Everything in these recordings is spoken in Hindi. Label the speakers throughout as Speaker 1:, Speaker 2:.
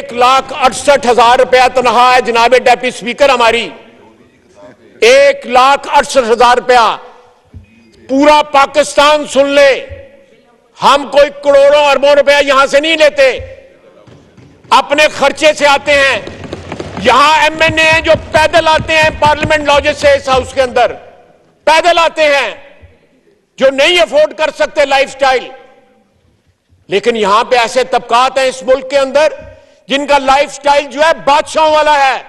Speaker 1: 1,68,000 रुपया तनख्वाह है जनाब डेप्टी स्पीकर हमारी, 1,68,000 रुपया। पूरा पाकिस्तान सुन ले, हम कोई करोड़ों अरबों रुपया यहां से नहीं लेते, अपने खर्चे से आते हैं। यहां एमएनए हैं जो पैदल आते हैं पार्लियामेंट लॉजेस से इस हाउस के अंदर, पैदल आते हैं, जो नहीं अफोर्ड कर सकते लाइफस्टाइल। लेकिन यहां पे ऐसे तबकात हैं इस मुल्क के अंदर जिनका लाइफस्टाइल जो है बादशाहों वाला है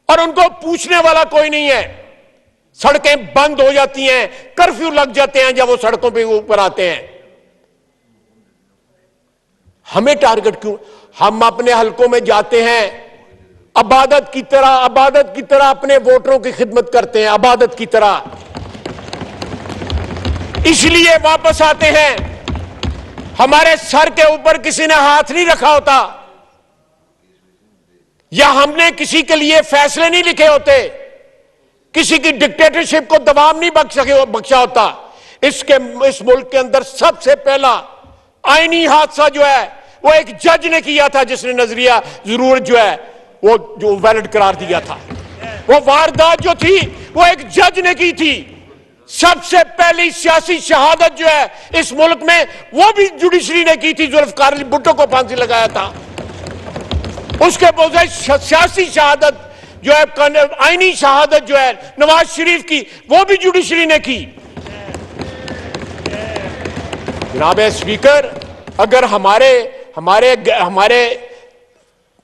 Speaker 1: और उनको पूछने वाला कोई नहीं है। सड़कें बंद हो जाती हैं, कर्फ्यू लग जाते हैं जब वो सड़कों पे ऊपर आते हैं। हमें टारगेट क्यों? हम अपने हलकों में जाते हैं, इबादत की तरह अपने वोटरों की खिदमत करते हैं, इबादत की तरह। इसलिए वापस आते हैं, हमारे सर के ऊपर किसी ने हाथ नहीं रखा होता, या हमने किसी के लिए फैसले नहीं लिखे होते, किसी की डिक्टेटरशिप को दबाव नहीं बख्शा होता। इस मुल्क के अंदर सबसे पहला आईनी हादसा जो है वो एक जज ने किया था, जिसने नजरिया जरूर जो है वो जो वैलिड करार दिया था। वो वारदात जो थी वो एक जज ने की थी। सबसे पहली सियासी शहादत जो है इस मुल्क में वो भी जुडिशरी ने की थी। जुल्फकार अली भुट्टो को फांसी लगाया था। उसके बजाय सियासी शहादत जो है, आईनी शहादत जो है नवाज शरीफ की, वो भी जुडिशरी ने की। जनाब स्पीकर, अगर हमारे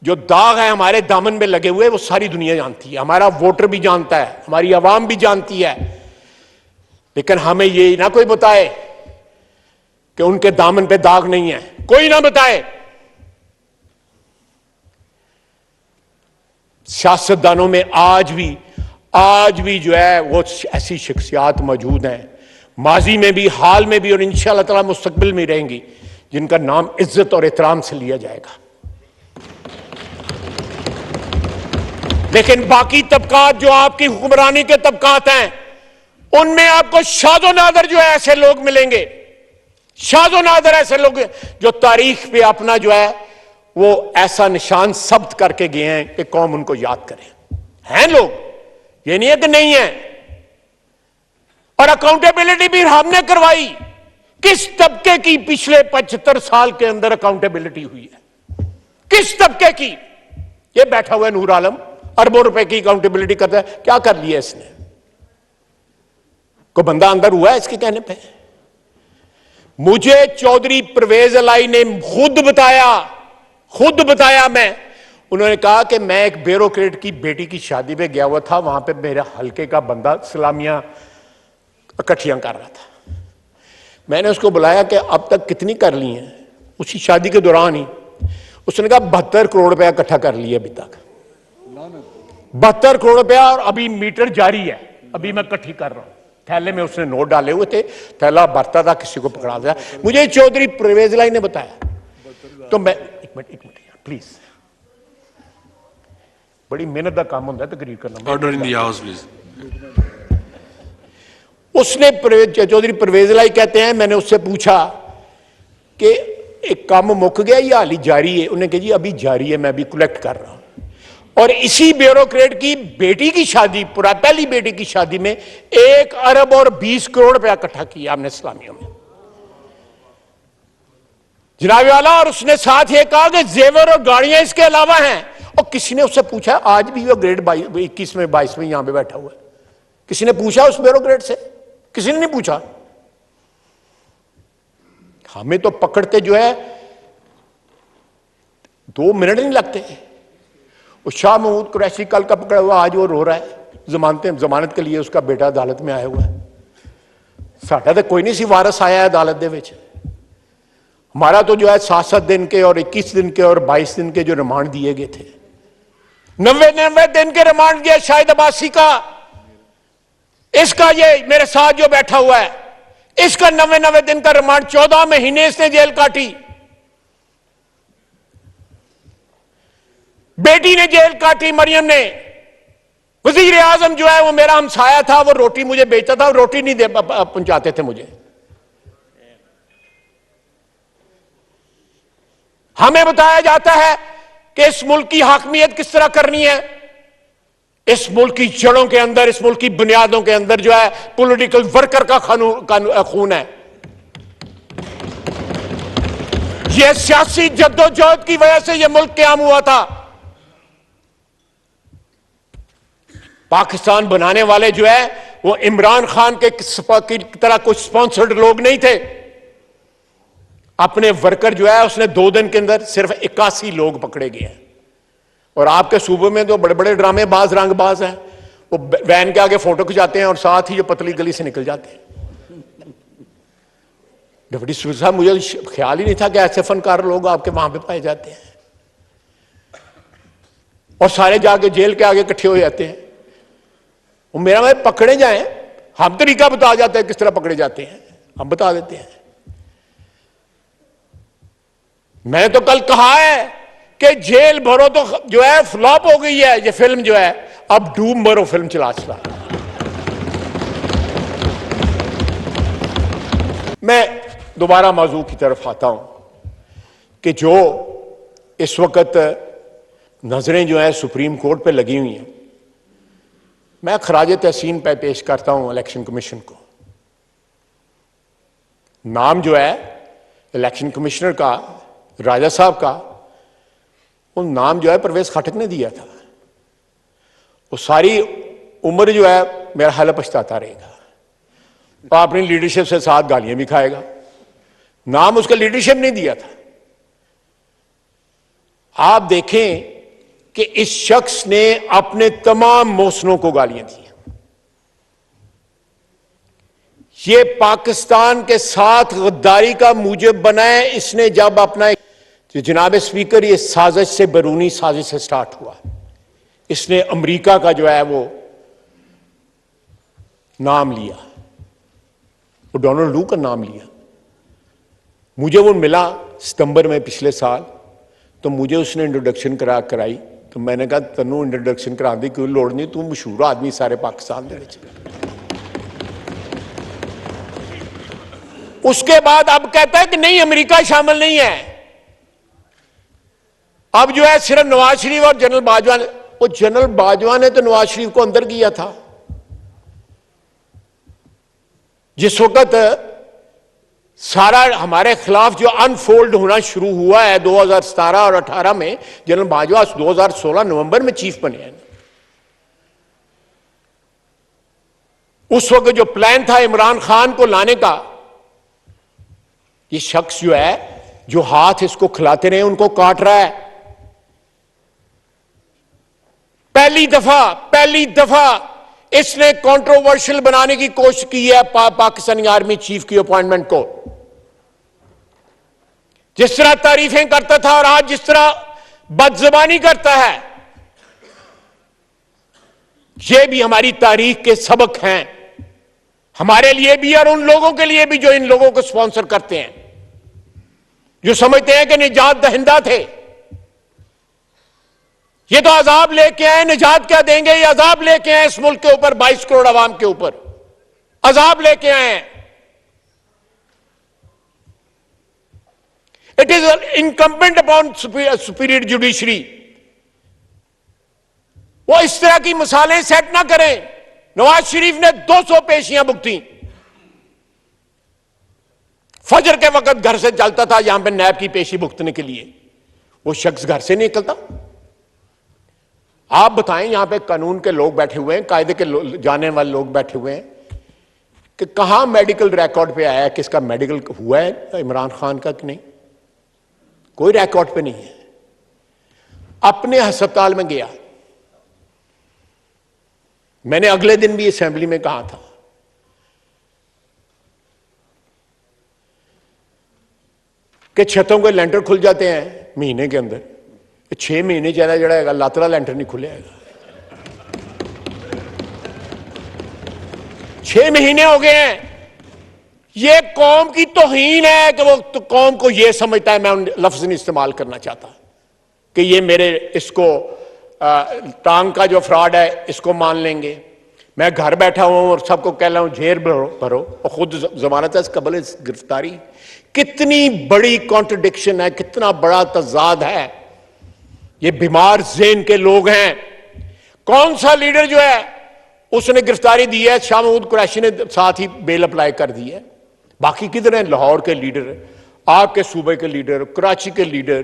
Speaker 1: जो दाग है हमारे दामन में लगे हुए वो सारी दुनिया जानती है, हमारा वोटर भी जानता है, हमारी आवाम भी जानती है। लेकिन हमें ये ना कोई बताए कि उनके दामन पे दाग नहीं है, कोई ना बताए। सियासतदानों में आज भी जो है वो ऐसी शख्सियात मौजूद हैं, माजी में भी, हाल में भी और इंशाअल्लाह ताला मुस्तकबिल में रहेंगी, जिनका नाम इज्जत और एहतराम से लिया जाएगा। लेकिन बाकी तबकात जो आपकी हुक्मरानी के तबकात हैं, उनमें आपको शादो नादर जो है ऐसे लोग मिलेंगे, शादो नादर ऐसे लोग जो तारीख पे अपना जो है वो ऐसा निशान सब्त करके गए हैं कि कौम उनको याद करे। हैं लोग, ये नहीं है कि नहीं है। और अकाउंटेबिलिटी भी हमने करवाई। किस तबके की पिछले 75 साल के अंदर अकाउंटेबिलिटी हुई है? किस तबके की? ये बैठा हुआ है नूर आलम, अरबों रुपए की अकाउंटेबिलिटी करता है। क्या कर लिया इसने? कोई बंदा अंदर हुआ है इसके कहने पे? मुझे चौधरी परवेज इलाही ने खुद बताया मैं, उन्होंने कहा कि मैं एक ब्यूरोक्रेट की बेटी की शादी पे गया हुआ था, वहां पे मेरा हल्के का बंदा सलामियां इकट्ठियां कर रहा था। मैंने उसको बुलाया कि अब तक कितनी कर ली हैं, उसी शादी के दौरान ही। उसने कहा 72 करोड़ रुपया इकट्ठा कर लिया अभी तक, 72 करोड़ रुपया, और अभी मीटर जारी है, अभी मैं इकट्ठी कर रहा हूं। थैले में उसने नोट डाले हुए थे, थैला भरता था, किसी को पकड़ा दिया। मुझे चौधरी परवेज इलाही ने बताया। तो मैं एक मिनट प्लीज, बड़ी मेहनत का काम होता है तकरीर करना।
Speaker 2: Order in the house please.
Speaker 1: उसने चौधरी परवेज इलाही कहते हैं, मैंने उससे पूछा कि एक काम मुक गया या हाली जारी है? उन्होंने कहा जी अभी जारी है, मैं अभी कलेक्ट कर रहा हूं। और इसी ब्यूरोक्रेट की बेटी की शादी, पहली बेटी की शादी में 1 अरब और 20 करोड़ रुपया इकट्ठा किया हमने इस्लामियों में, जनाब वाला। और उसने साथ ये कहा कि जेवर और गाड़ियां इसके अलावा हैं। और किसी ने उससे पूछा, आज भी वो ग्रेड 21 में 22 में यहां पे बैठा हुआ है, किसी ने पूछा उस ब्यूरोक्रेट से? किसी ने नहीं पूछा। हमें तो पकड़ते जो है 2 मिनट नहीं लगते। वो शाह महमूद कुरैशी कल का पकड़ा हुआ, आज वो रो रहा है जमानत के लिए, उसका बेटा अदालत में आया हुआ है। साडा तो कोई नहीं सी वारस आया अदालत दे विच। हमारा तो जो है 7-7 दिन के और 21 दिन के और 22 दिन के जो रिमांड दिए गए थे, 90 दिन के रिमांड दिया शाहिद अब्बासी का। इसका ये मेरे साथ जो बैठा हुआ है, इसका 90 दिन का रिमांड, 14 महीने इसने जेल काटी। बेटी ने जेल काटी, मरियम ने। वजीर आजम जो है वो मेरा हमसाया था, वो रोटी मुझे बेचता था, रोटी नहीं दे पहुंचाते थे मुझे। हमें बताया जाता है कि इस मुल्क की हाकमियत किस तरह करनी है। इस मुल्क की जड़ों के अंदर, इस मुल्क की बुनियादों के अंदर जो है पॉलिटिकल वर्कर का खून है। यह सियासी जद्दोजहद की वजह से यह मुल्क क्याम हुआ था। पाकिस्तान बनाने वाले जो है वो इमरान खान के की तरह कुछ स्पॉन्सर्ड लोग नहीं थे। अपने वर्कर जो है उसने 2 दिन के अंदर सिर्फ 81 लोग पकड़े गए हैं। और आपके सूबे में तो बड़े बड़े ड्रामेबाज, रंगबाज हैं, वो वैन के आगे फोटो खिंचाते हैं और साथ ही जो पतली गली से निकल जाते हैं। डिप्टी स्पीकर साहब, मुझे ख्याल ही नहीं था कि ऐसे फनकार लोग आपके वहां पे पाए जाते हैं और सारे जाके जेल के आगे इकट्ठे हो जाते हैं। वो मेरा भाई पकड़े जाएं, हम तरीका बता जाते हैं किस तरह पकड़े जाते हैं, हम बता देते हैं। मैंने तो कल कहा है कि जेल भरो तो जो है फ्लॉप हो गई है ये फिल्म जो है, अब डूब मरो फिल्म चला। मैं दोबारा मौजू की तरफ आता हूं कि जो इस वक्त नजरें जो है सुप्रीम कोर्ट पे लगी हुई हैं, मैं खराज तहसीन पे पेश करता हूं इलेक्शन कमीशन को। नाम जो है इलेक्शन कमिश्नर का, राजा साहब का, वो नाम जो है परवेज खटक ने दिया था। वो सारी उम्र जो है मेरा हाल पछताता रहेगा और अपनी लीडरशिप से साथ गालियां भी खाएगा। नाम उसका लीडरशिप नहीं दिया था। आप देखें कि इस शख्स ने अपने तमाम मोहसिनों को गालियां दी। ये पाकिस्तान के साथ गद्दारी का मूजब बना है। इसने जब अपना, जनाब स्पीकर, ये साजिश से, बैरूनी साजिश से स्टार्ट हुआ। इसने अमेरिका का जो है वो नाम लिया, वो डोनाल्ड लू का नाम लिया। मुझे वो मिला सितंबर में पिछले साल, तो मुझे उसने इंट्रोडक्शन कराई। तो मैंने कहा तनू इंट्रोडक्शन करा दी कोई लोड़ नहीं, तू मशहूर आदमी सारे पाकिस्तान दे विच। उसके बाद अब कहता है कि नहीं अमेरिका शामिल नहीं है। अब जो है सिर्फ नवाज शरीफ और जनरल बाजवा ने, वो जनरल बाजवा ने तो नवाज शरीफ को अंदर किया था। जिस वक्त सारा हमारे खिलाफ जो अनफोल्ड होना शुरू हुआ है 2017 और 18 में, जनरल बाजवा 2016 नवंबर में चीफ बने हैं। उस वक्त जो प्लान था इमरान खान को लाने का, ये शख्स जो है, जो हाथ इसको खिलाते रहे उनको काट रहा है। पहली दफा इसने कंट्रोवर्शियल बनाने की कोशिश की है पाकिस्तानी आर्मी चीफ की अपॉइंटमेंट को। जिस तरह तारीफें करता था और आज जिस तरह बदजुबानी करता है, ये भी हमारी तारीख के सबक हैं, हमारे लिए भी और उन लोगों के लिए भी जो इन लोगों को स्पॉन्सर करते हैं, जो समझते हैं कि निजात दहिंदा थे। ये तो अजाब लेके आए, निजात क्या देंगे? ये अजाब लेके आए इस मुल्क के ऊपर, 22 करोड़ आवाम के ऊपर अजाब लेके आए। It is incumbent upon superior judiciary. वो इस तरह की मिसालें सेट ना करें। नवाज शरीफ ने 200 पेशियां भुगती। फजर के वक्त घर से चलता था यहां पे नैब की पेशी भुगतने के लिए, वो शख्स घर से नहीं निकलता। आप बताएं, यहां पे कानून के लोग बैठे हुए हैं, कायदे के जाने वाले लोग बैठे हुए हैं, कि कहां मेडिकल रिकॉर्ड पे आया है कि इसका मेडिकल हुआ है इमरान खान का कि नहीं? कोई रिकॉर्ड पे नहीं है। अपने अस्पताल में गया, मैंने अगले दिन भी असेंबली में कहा था कि छतों के लेंटर खुल जाते हैं महीने के अंदर, 6 महीने ज्यादा जड़ा है लातरा लेंटर नहीं खुलेगा। 6 महीने हो गए हैं। ये कौम की तौहीन है कि वो तो कौम को ये समझता है, मैं उन लफ्ज नहीं इस्तेमाल करना चाहता, कि ये मेरे इसको टांग का जो फ्रॉड है इसको मान लेंगे। मैं घर बैठा हूं और सबको कह रहा हूं जेल भरो और खुद जमानत है कबल गिरफ्तारी। कितनी बड़ी कॉन्ट्रडिक्शन है, कितना बड़ा तजाद है। ये बीमार ज़हन के लोग हैं। कौन सा लीडर जो है उसने गिरफ्तारी दी है? शाह महमूद कुरैशी ने साथ ही बेल अप्लाई कर दी है। बाकी किधर हैं लाहौर के लीडर, आपके सूबे के लीडर, कराची के लीडर?